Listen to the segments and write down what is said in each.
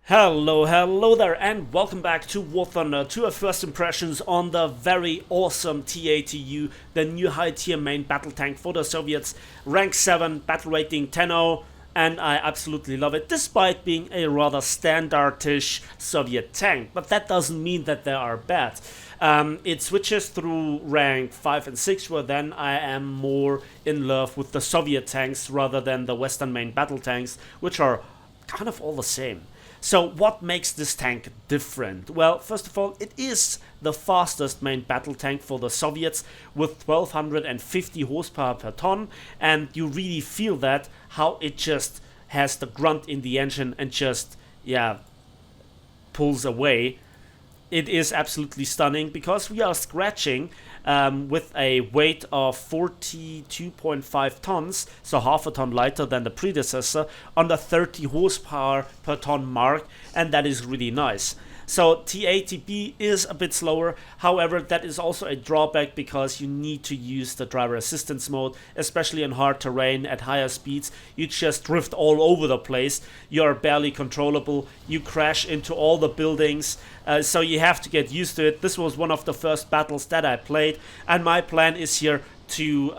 Hello there, and welcome back to War Thunder, to our first impressions on the very awesome T-80U, the new high-tier main battle tank for the Soviets, rank 7, battle rating 10-0, and I absolutely love it, despite being a rather standardish Soviet tank, but that doesn't mean that they are bad. It switches through rank 5 and 6, where then I am more in love with the Soviet tanks rather than the Western main battle tanks, which are kind of all the same. So what makes this tank different? Well, first of all, it is the fastest main battle tank for the Soviets with 1250 horsepower per ton, and you really feel that, how it just has the grunt in the engine and just, pulls away. It is absolutely stunning because we are scratching with a weight of 42.5 tons, so half a ton lighter than the predecessor, on the 30 horsepower per ton mark, and that is really nice. So T-80B is a bit slower, however that is also a drawback because you need to use the driver assistance mode, especially in hard terrain at higher speeds. You just drift all over the place, you are barely controllable, you crash into all the buildings, so you have to get used to it. This was one of the first battles that I played, and my plan is here to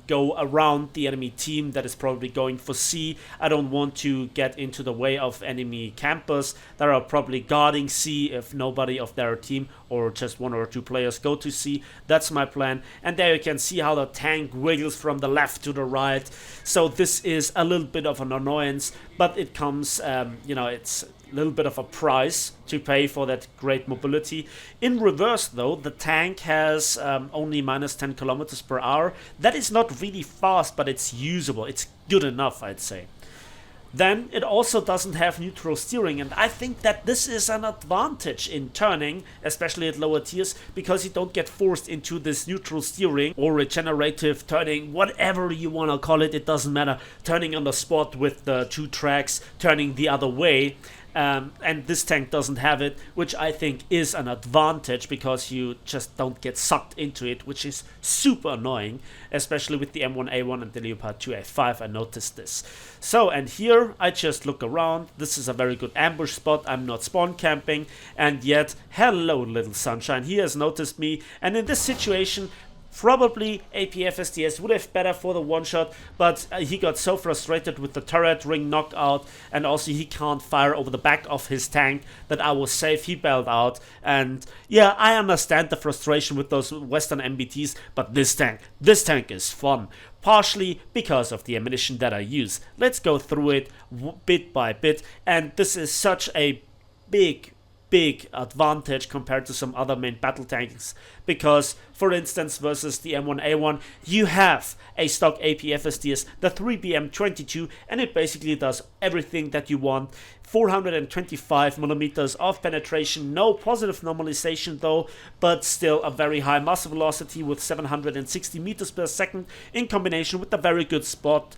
go around the enemy team that is probably going for C. I don't want to get into the way of enemy campers that are probably guarding C if nobody of their team or just one or two players go to C. That's my plan. And there you can see how the tank wiggles from the left to the right. So this is a little bit of an annoyance, but it comes, it's a little bit of a price to pay for that great mobility. In reverse though, the tank has only minus 10 kilometers per hour. That is not really fast, but it's usable. It's good enough, I'd say. Then it also doesn't have neutral steering, and I think that this is an advantage in turning, especially at lower tiers, because you don't get forced into this neutral steering or regenerative turning, whatever you want to call it, it doesn't matter. Turning on the spot with the two tracks, turning the other way. And this tank doesn't have it, which I think is an advantage because you just don't get sucked into it, which is super annoying, especially with the M1A1 and the Leopard 2A5. I noticed this. So, and here I just look around. This is a very good ambush spot. I'm not spawn camping, and yet, hello little sunshine, he has noticed me, and in this situation probably APF-STS would have better for the one-shot, but he got so frustrated with the turret ring knockout, and also he can't fire over the back of his tank, that I was safe. He bailed out, and yeah, I understand the frustration with those Western MBTs, but this tank is fun. Partially because of the ammunition that I use. Let's go through it bit by bit, and this is such a big advantage compared to some other main battle tanks, because for instance versus the M1A1 you have a stock APF-STS, the 3BM22, and it basically does everything that you want. 425 millimeters of penetration, no positive normalization though, but still a very high muzzle velocity with 760 meters per second, in combination with the very good spot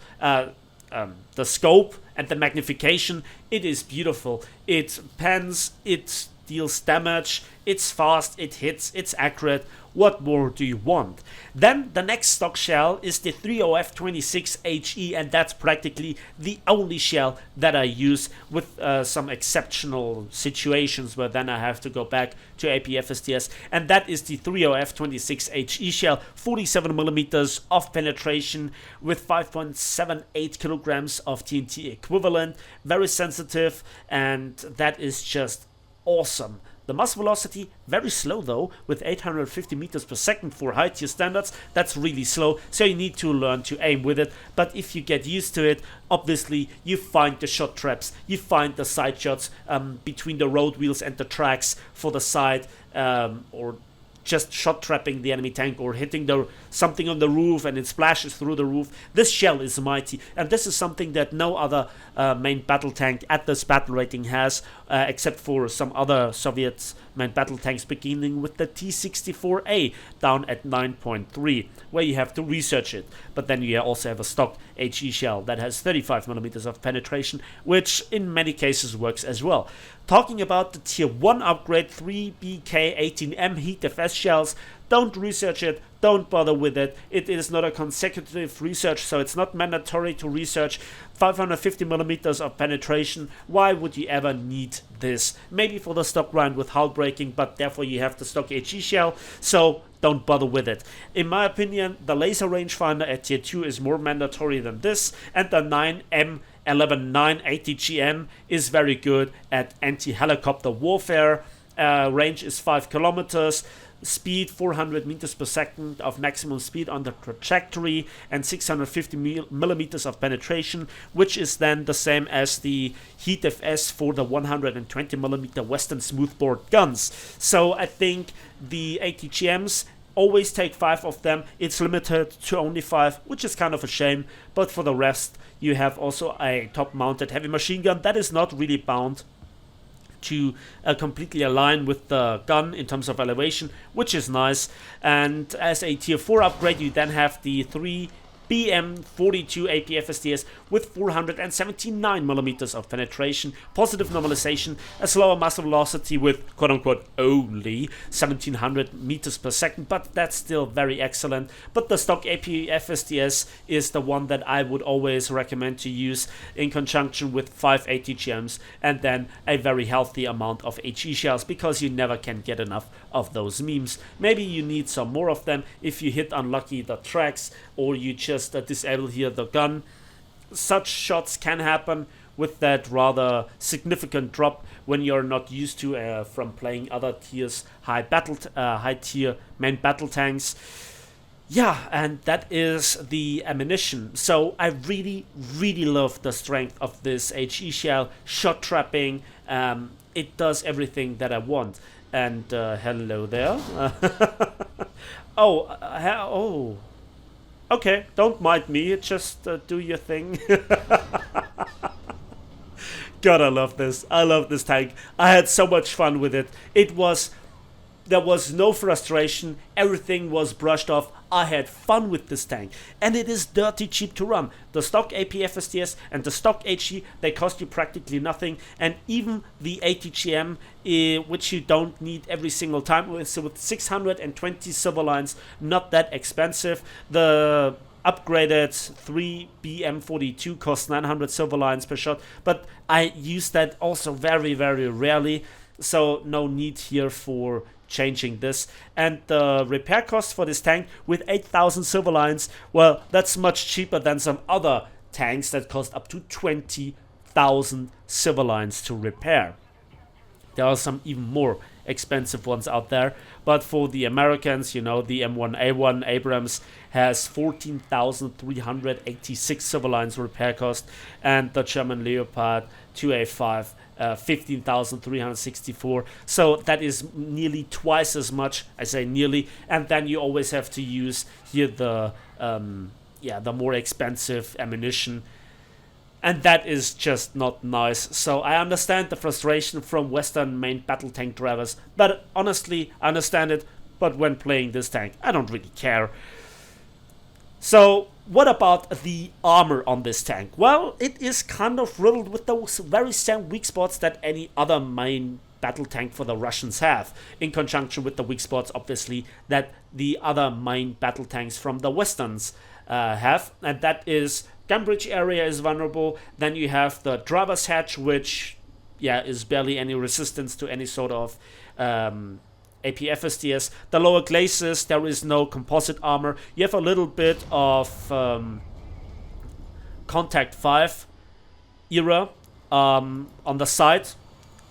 the scope and the magnification. It is beautiful. It pans, it deals damage, it's fast, it hits, it's accurate. What more do you want? Then the next stock shell is the 30F26HE, and that's practically the only shell that I use, with some exceptional situations where then I have to go back to APF-STS, and that is the 30F26HE shell, 47 millimeters of penetration with 5.78 kilograms of TNT equivalent, very sensitive, and that is just awesome. The muzzle velocity, very slow though, with 850 meters per second for high tier standards. That's really slow, so you need to learn to aim with it. But if you get used to it, obviously you find the shot traps, you find the side shots between the road wheels and the tracks for the side, or just shot trapping the enemy tank, or hitting something on the roof and it splashes through the roof. This shell is mighty, and this is something that no other main battle tank at this battle rating has, except for some other Soviet main battle tanks, beginning with the T-64A down at 9.3, where you have to research it. But then you also have a stock HE shell that has 35 millimeters of penetration, which in many cases works as well. Talking about the tier 1 upgrade 3BK18M heat FS shells, don't research it, don't bother with it. It is not a consecutive research, so it's not mandatory to research. 550 millimeters of penetration, why would you ever need this. Maybe for the stock round with hull breaking, but therefore you have the stock HE shell, so don't bother with it. In my opinion, the laser rangefinder at tier 2 is more mandatory than this, and the 9M119 ATGM is very good at anti-helicopter warfare. Range is 5 kilometers. Speed 400 meters per second of maximum speed on the trajectory, and 650 millimeters of penetration, which is then the same as the Heat FS for the 120 millimeter Western smoothbore guns. So I think the ATGMs always take 5 of them. It's limited to only 5, which is kind of a shame, but for the rest you have also a top mounted heavy machine gun that is not really bound to completely align with the gun in terms of elevation, which is nice. And as a tier 4 upgrade, you then have the 3 BM42 APFSDS with 479 millimeters of penetration, positive normalization, a slower muzzle velocity with quote-unquote only 1700 meters per second, but that's still very excellent. But the stock APFSDS is the one that I would always recommend to use in conjunction with 5 ATGMs and then a very healthy amount of HE shells, because you never can get enough of those memes. Maybe you need some more of them if you hit unlucky the tracks, or you just disable here the gun. Such shots can happen with that rather significant drop when you're not used to from playing other tiers high tier main battle tanks. Yeah, and that is the ammunition. So I really love the strength of this HE shell, shot trapping. It does everything that I want. And hello there. Oh. Okay, don't mind me, just do your thing. God, I love this. I love this tank. I had so much fun with it. There was no frustration. Everything was brushed off. I had fun with this tank. And it is dirty cheap to run. The stock APFSDS and the stock HE, they cost you practically nothing. And even the ATGM, which you don't need every single time, so with 620 silver lines, not that expensive. The upgraded 3 BM42 costs 900 silver lines per shot, but I use that also very rarely, so no need here for changing this. And the repair cost for this tank with 8,000 silver lines, well, that's much cheaper than some other tanks that cost up to 20,000 silver lines to repair. There are some even more expensive ones out there, but for the Americans, you know, the M1A1 Abrams has 14,386 silver lines repair cost, and the German Leopard 2A5 15,364. So that is nearly twice as much. I say nearly, and then you always have to use here the more expensive ammunition, and that is just not nice. So I understand the frustration from Western main battle tank drivers, but honestly, I understand it. But when playing this tank, I don't really care. So what about the armor on this tank? Well, it is kind of riddled with those very same weak spots that any other main battle tank for the Russians have, in conjunction with the weak spots, obviously, that the other main battle tanks from the Westerns have, and that is gun bridge area is vulnerable. Then you have the driver's hatch, which is barely any resistance to any sort of APFSDS. The lower glacis, there is no composite armor. You have a little bit of Contact 5 era on the side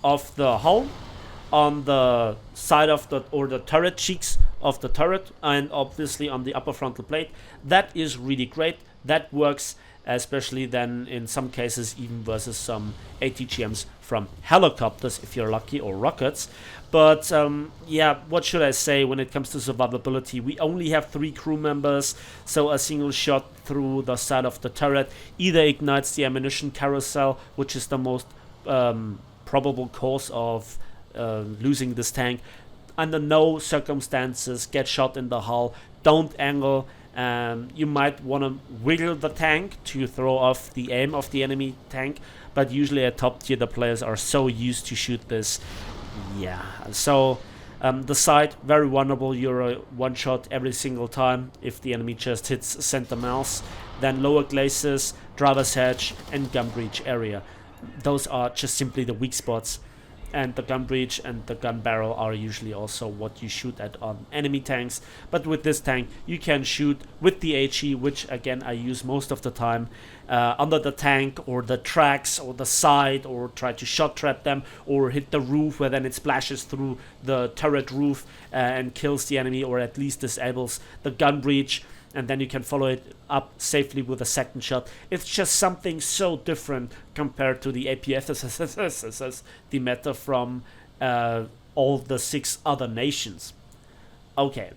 of the hull, on the side of the turret cheeks of the turret, and obviously on the upper frontal plate. That is really great. That works, especially then in some cases even versus some ATGMs from helicopters if you're lucky, or rockets. But what should I say when it comes to survivability? We only have 3 crew members, so a single shot through the side of the turret either ignites the ammunition carousel, which is the most probable cause of losing this tank. Under no circumstances get shot in the hull. Don't angle. You might want to wiggle the tank to throw off the aim of the enemy tank, but usually at top tier the players are so used to shoot this. So the side, very vulnerable. You're a one shot every single time if the enemy just hits center mouse. Then lower glacis, driver's hatch, and gun breach area. Those are just simply the weak spots. and the gun breech and the gun barrel are usually also what you shoot at on enemy tanks. But with this tank you can shoot with the HE, which again I use most of the time, under the tank or the tracks or the side, or try to shot trap them or hit the roof where then it splashes through the turret roof and kills the enemy, or at least disables the gun breech, and then you can follow it up safely with a second shot. It's just something so different compared to the APFSS, the meta from all the 6 other nations. Okay,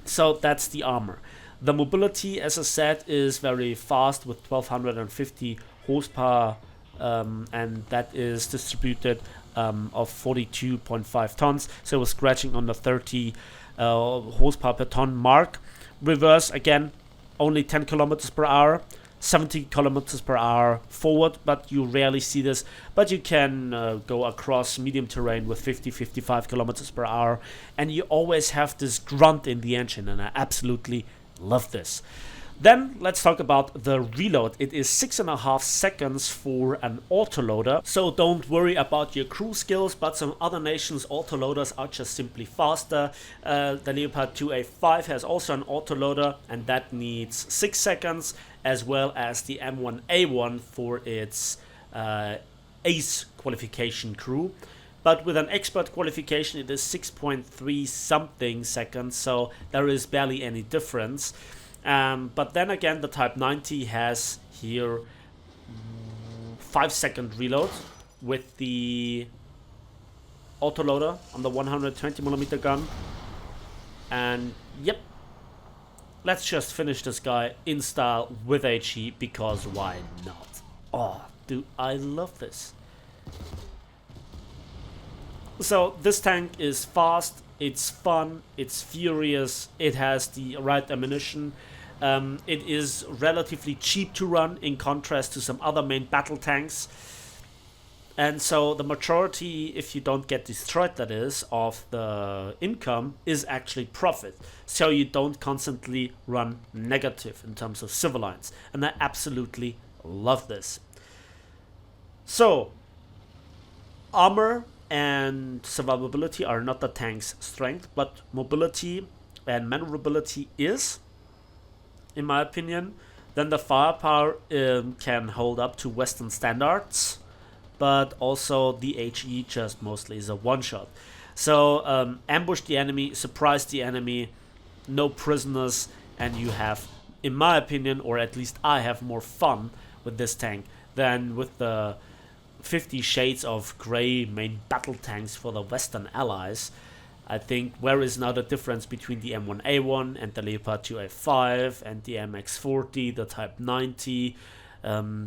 so that's the armor. The mobility, as I said, is very fast with 1250 horsepower, and that is distributed of 42.5 tons, so we're scratching on the 30 horsepower per ton mark. Reverse, again, only 10 kilometers per hour, 70 kilometers per hour forward, but you rarely see this. But you can go across medium terrain with 50-55 kilometers per hour, and you always have this grunt in the engine, and I absolutely love this. Then let's talk about the reload. It is 6.5 seconds for an autoloader, so don't worry about your crew skills, but some other nations' autoloaders are just simply faster. The Leopard 2A5 has also an autoloader, and that needs 6 seconds, as well as the M1A1 for its ACE qualification crew. But with an expert qualification it is 6.3 something seconds, so there is barely any difference. But then again, the Type 90 has here 5-second reload with the autoloader on the 120mm gun. And yep, let's just finish this guy in style with HE, because why not? Oh, dude, I love this. So this tank is fast, it's fun, it's furious, it has the right ammunition. It is relatively cheap to run in contrast to some other main battle tanks. And so the majority, if you don't get destroyed that is, of the income is actually profit. So you don't constantly run negative in terms of civilians. And I absolutely love this. So, armor and survivability are not the tank's strength, but mobility and maneuverability is, in my opinion. Then the firepower can hold up to Western standards, but also the HE just mostly is a one-shot. So ambush the enemy, surprise the enemy, no prisoners, and you have, in my opinion, or at least I have more fun with this tank than with the 50 Shades of Grey main battle tanks for the Western Allies. I think where is now the difference between the M1A1 and the Leopard 2A5 and the MX40, the Type 90?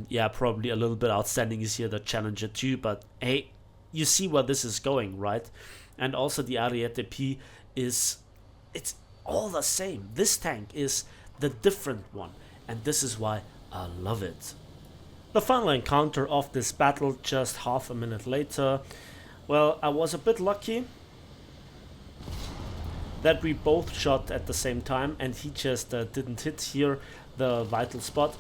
Yeah, probably a little bit outstanding is here the Challenger 2, but hey, you see where this is going, right? And also the Ariete P it's all the same. This tank is the different one, and this is why I love it. The final encounter of this battle just half a minute later. Well, I was a bit lucky that we both shot at the same time, and he just didn't hit here the vital spot.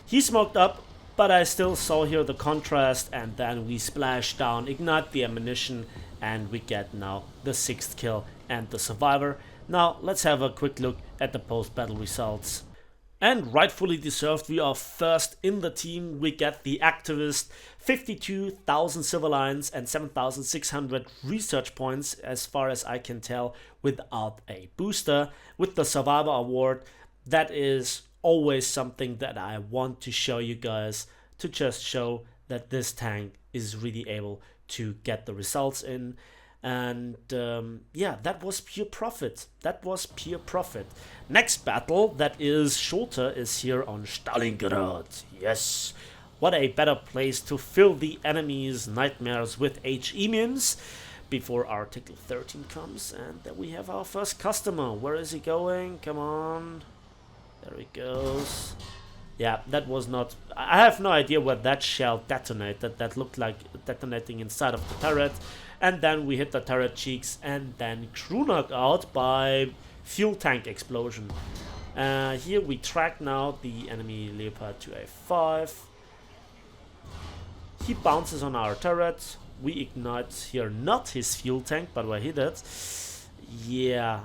He smoked up, but I still saw here the contrast, and then we splash down, ignite the ammunition, and we get now the 6th kill and the survivor. Now let's have a quick look at the post-battle results. And rightfully deserved, we are first in the team. We get the activist, 52,000 civilians and 7,600 research points as far as I can tell, without a booster. With the survivor award, that is always something that I want to show you guys, to just show that this tank is really able to get the results in. And yeah, that was pure profit. That was pure profit. Next battle that is shorter is here on Stalingrad. Yes, what a better place to fill the enemy's nightmares with HE memes before Article 13 comes. And then we have our first customer. Where is he going? Come on. There he goes. Yeah, that was not... I have no idea where that shell detonated. That looked like detonating inside of the turret. And then we hit the turret cheeks and then crew knocked out by fuel tank explosion. Here we track now the enemy Leopard 2A5. He bounces on our turret. we ignite here not his fuel tank, but we hit it. Yeah,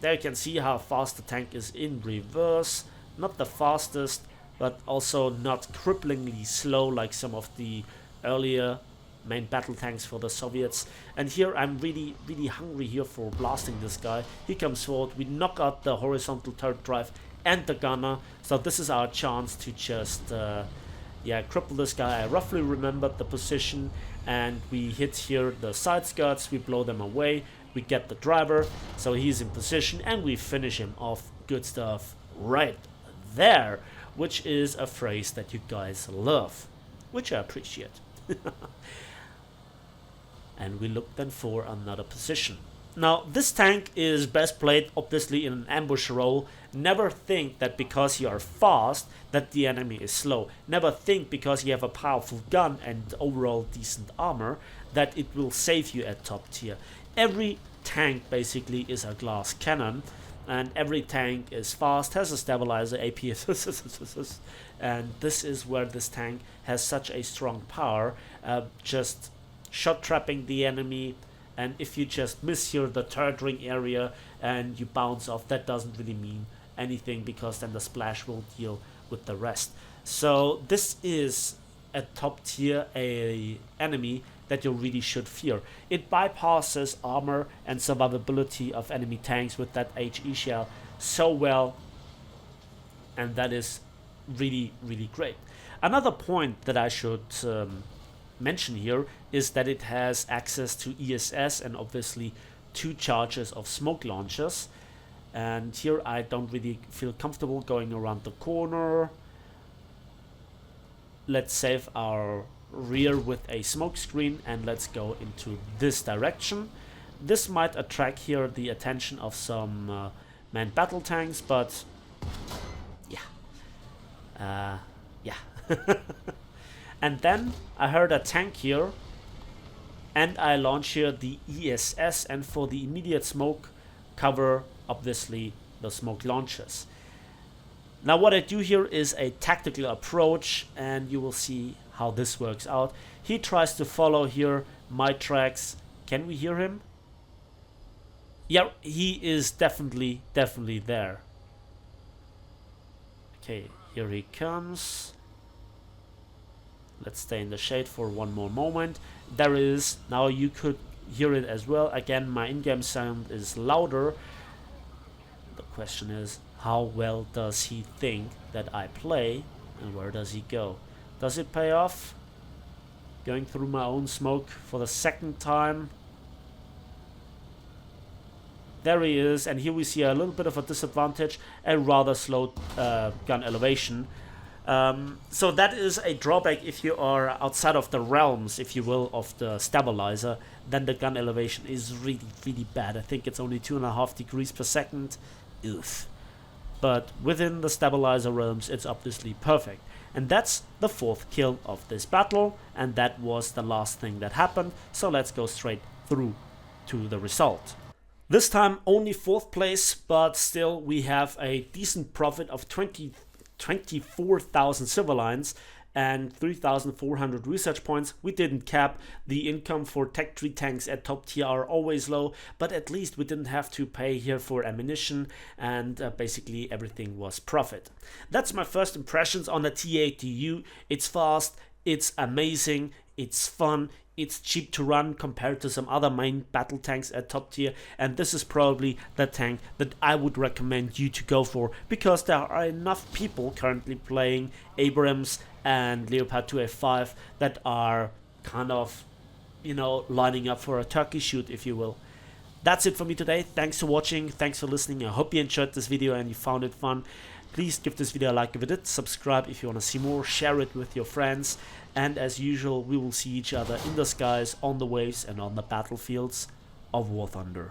there you can see how fast the tank is in reverse. Not the fastest, but also not cripplingly slow like some of the earlier main battle tanks for the Soviets. And here I'm really hungry here for blasting this guy. He comes forward, we knock out the horizontal turret drive and the gunner, so this is our chance to just cripple this guy. I roughly remembered the position, and we hit here the side skirts, we blow them away, we get the driver, so he's in position, and we finish him off. Good stuff right there, which is a phrase that you guys love, which I appreciate. And we look then for another position. Now this tank is best played obviously in an ambush role. Never think that because you are fast that the enemy is slow. Never think because you have a powerful gun and overall decent armor that it will save you at top tier. Every tank basically is a glass cannon, and every tank is fast, has a stabilizer, AP, and this is where this tank has such a strong power, just shot trapping the enemy. And if you just miss here the turret ring area and you bounce off, that doesn't really mean anything, because then the splash will deal with the rest. So this is a top tier enemy that you really should fear. It bypasses armor and survivability of enemy tanks with that HE shell so well, and that is really great. Another point that I should mention here is that it has access to ESS and obviously 2 charges of smoke launchers. And here I don't really feel comfortable going around the corner. Let's save our rear with a smoke screen and let's go into this direction. This might attract here the attention of some manned battle tanks, but yeah. And then I heard a tank here, and I launch here the ESS, and for the immediate smoke cover obviously the smoke launchers. Now what I do here is a tactical approach, and you will see how this works out. He tries to follow here my tracks. Can we hear him? Yeah, he is definitely there. Okay, here he comes. Let's stay in the shade for one more moment. There is, now you could hear it as well. Again, my in-game sound is louder. The question is, how well does he think that I play, and where does he go? Does it pay off? Going through my own smoke for the second time. There he is, and here we see a little bit of a disadvantage, a rather slow gun elevation. So that is a drawback if you are outside of the realms, if you will, of the stabilizer. Then the gun elevation is really bad. I think it's only 2.5 degrees per second. Oof. But within the stabilizer realms, it's obviously perfect. And that's the 4th kill of this battle, and that was the last thing that happened. So let's go straight through to the result. This time only 4th place, but still we have a decent profit of 24,000 silver lines and 3,400 research points. We didn't cap. The income for tech tree tanks at top tier are always low, but at least we didn't have to pay here for ammunition, and basically everything was profit. That's my first impressions on the T-80U. It's fast, it's amazing, it's fun, it's cheap to run compared to some other main battle tanks at top tier, and this is probably the tank that I would recommend you to go for, because there are enough people currently playing Abrams and Leopard 2A5 that are kind of, you know, lining up for a turkey shoot, if you will. That's it for me today. Thanks for watching, thanks for listening. I hope you enjoyed this video and you found it fun. Please give this video a like if it did, subscribe if you want to see more, share it with your friends, and as usual, we will see each other in the skies, on the waves, and on the battlefields of War Thunder.